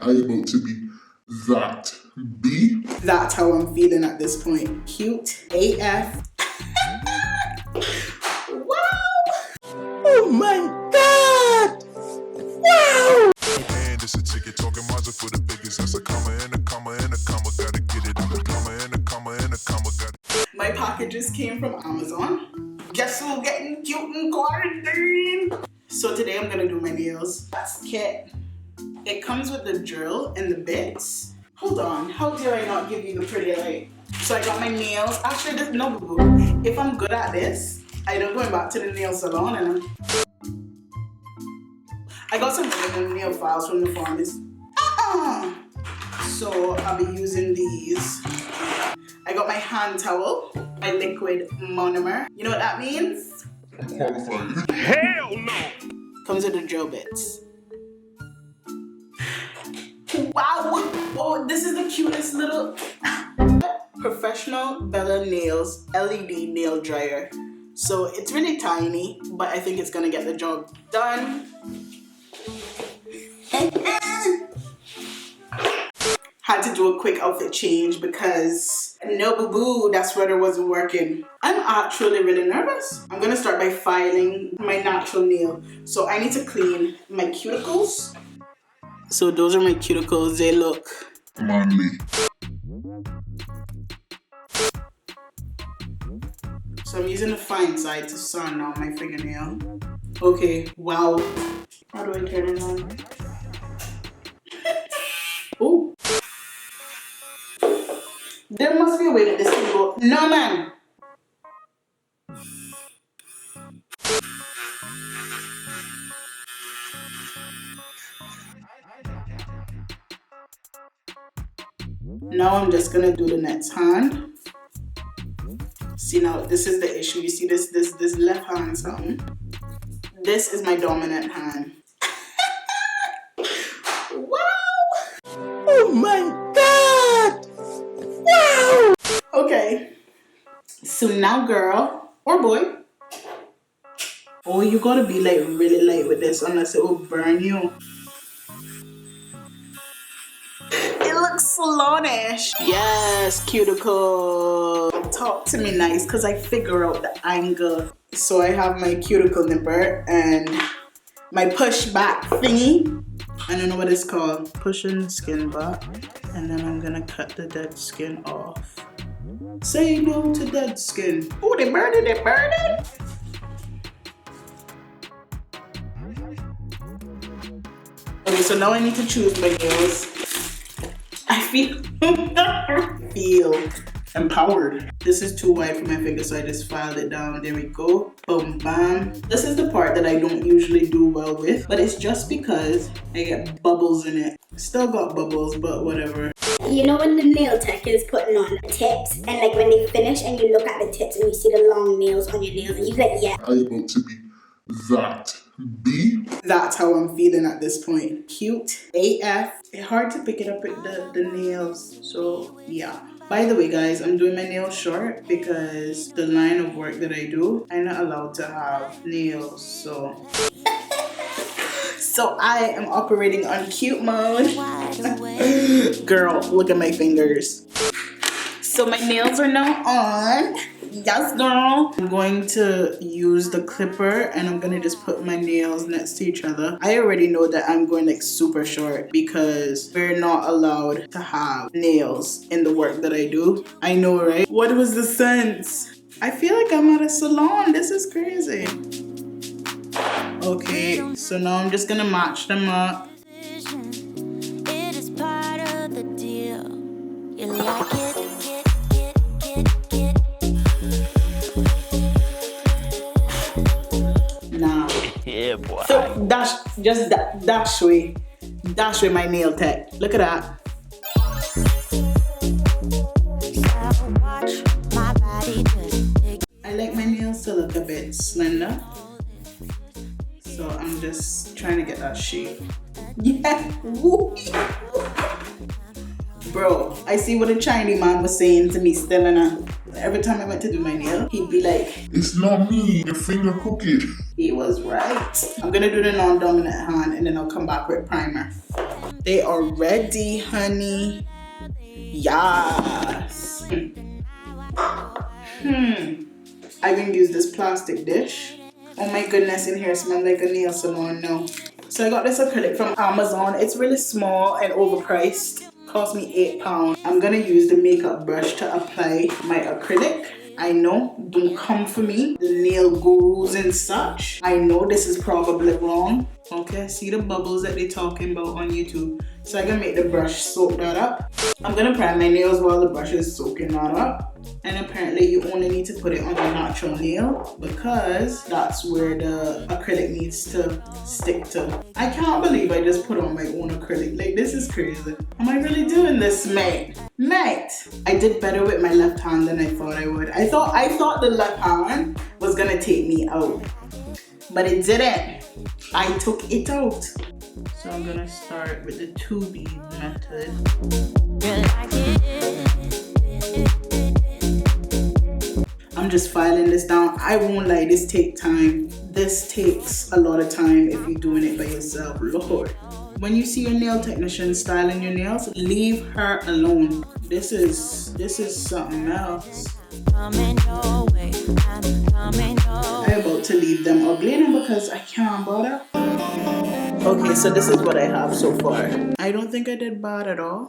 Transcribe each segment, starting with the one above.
Are you about to be that B? That's how I'm feeling at this point. Cute AF. Wow! Oh my God! Wow! And it's a ticket talking Mazda for the biggest. That's a comma and a comma and a comma. Gotta get it. I'm a comma and a comma and a comma. My packages came from Amazon. Guess who's getting cute in quarantine? So today I'm gonna do my nails. That's kit. It comes with the drill and the bits. Hold on, how dare I not give you the pretty light? So I got my nails. Actually, this no boo boo. If I'm good at this, I don't go back to the nail salon and I got some random nail files from the pharmacy. So I'll be using these. I got my hand towel, my liquid monomer. You know what that means? I'm qualified. Hell no! Comes with the drill bits. Wow! Oh, this is the cutest little Professional Bella Nails LED nail dryer. So it's really tiny, but I think it's gonna get the job done. Had to do a quick outfit change because no boo boo, that sweater wasn't working. I'm actually really nervous. I'm gonna start by filing my natural nail. So I need to clean my cuticles. So those are my cuticles, they look Manly. So I'm using the fine side to sand on my fingernail. Okay, wow. How do I turn it on? Oh. There must be a way that this can go. No, man. Now I'm just gonna do the next hand. See, now this is the issue. You see this left hand something. This is my dominant hand. Wow! Oh my God! Wow! Okay. So now, girl or boy. Oh, you gotta be like really light with this, unless it will burn you. It looks salonish. Yes, cuticle. Talk to me nice, because I figure out the angle. So I have my cuticle nipper and my push back thingy. I don't know what it's called. Pushing the skin back. And then I'm gonna cut the dead skin off. Say no to dead skin. Oh, they burned it, they burned it. Okay, so now I need to choose my nails. I feel empowered. This is too wide for my finger, so I just filed it down. There we go. Boom, bam. This is the part that I don't usually do well with, but it's just because I get bubbles in it. Still got bubbles, but whatever. You know when the nail tech is putting on tips, and like when they finish and you look at the tips and you see the long nails on your nails, and you're like, yeah. Are you about to be that B? That's how I'm feeling at this point. Cute AF. It's hard to pick it up with the nails, so yeah. By the way, guys, I'm doing my nails short because the line of work that I do, I'm not allowed to have nails, so I am operating on cute mode. Girl, look at my fingers. So my nails are now on. Yes, girl. I'm going to use the clipper and I'm gonna just put my nails next to each other. I already know that I'm going like super short because we're not allowed to have nails in the work that I do. I know, right? What was the sense? I feel like I'm at a salon. This is crazy. Okay, so now I'm just gonna match them up. It is part of the deal. You like it? Now, Yeah, boy. so dash way my nail tech. Look at that. I like my nails to look a bit slender, so I'm just trying to get that shape. Yeah. Woo. Bro, I see what a Chinese man was saying to me still, and every time I went to do my nail, he'd be like, It's not me, your finger crooked. he was right. I'm gonna do the non-dominant hand and then I'll come back with primer. They are ready, honey. Yes. I can use this plastic dish. Oh my goodness, in here it smells like a nail salon now. So I got this acrylic from Amazon. It's really small and overpriced. Cost me £8. I'm gonna use the makeup brush to apply my acrylic. I know, don't come for me, the nail gurus and such. I know this is probably wrong. Okay, see the bubbles that they're talking about on YouTube. So I can make the brush soak that up. I'm gonna prime my nails while the brush is soaking that up. And apparently you only need to put it on your natural nail because that's where the acrylic needs to stick to. I can't believe I just put on my own acrylic. Like, this is crazy. Am I really doing this, mate? Mate! I did better with my left hand than I thought I would. I thought the left hand was gonna take me out, but it didn't. I took it out. So I'm gonna start with the 2 bead method. I'm just filing this down. I won't lie, this takes time. This takes a lot of time if you're doing it by yourself. Lord. When you see your nail technician styling your nails, leave her alone. This is something else. I'm about to leave them ugly now because I can't bother. Okay, so this is what I have so far. I don't think I did bad at all.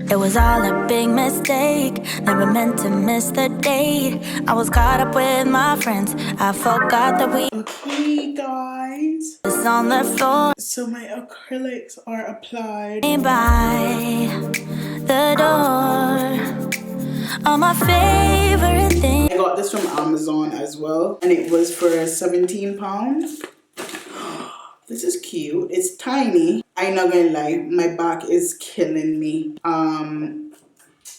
It was all a big mistake. Never meant to miss the date. I was caught up with my friends. I forgot that we Okay, guys. was on the floor. So my acrylics are applied. By the door. All my favorite things. I got this from Amazon as well, and it was for £17. This is cute. It's tiny. I'm not gonna lie, my back is killing me.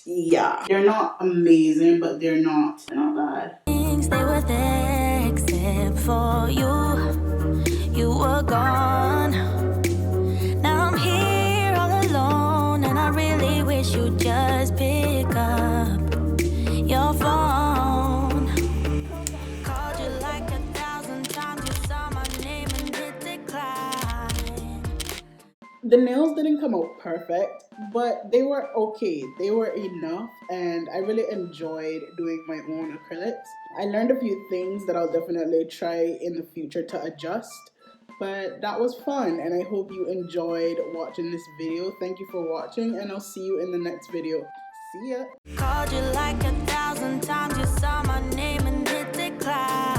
Yeah, they're not amazing, but they're not bad. Things they were there except for you. You were gone. Now I'm here all alone, and I really wish you'd just pick up your phone. Called you like 1,000 times. You saw my name and hit decline. The nails didn't come out perfect, but they were okay. They were enough, and I really enjoyed doing my own acrylics. I learned a few things that I'll definitely try in the future to adjust, but that was fun, and I hope you enjoyed watching this video. Thank you for watching, and I'll see you in the next video. See ya! Called you like 1,000 times. You saw my name and hit decline.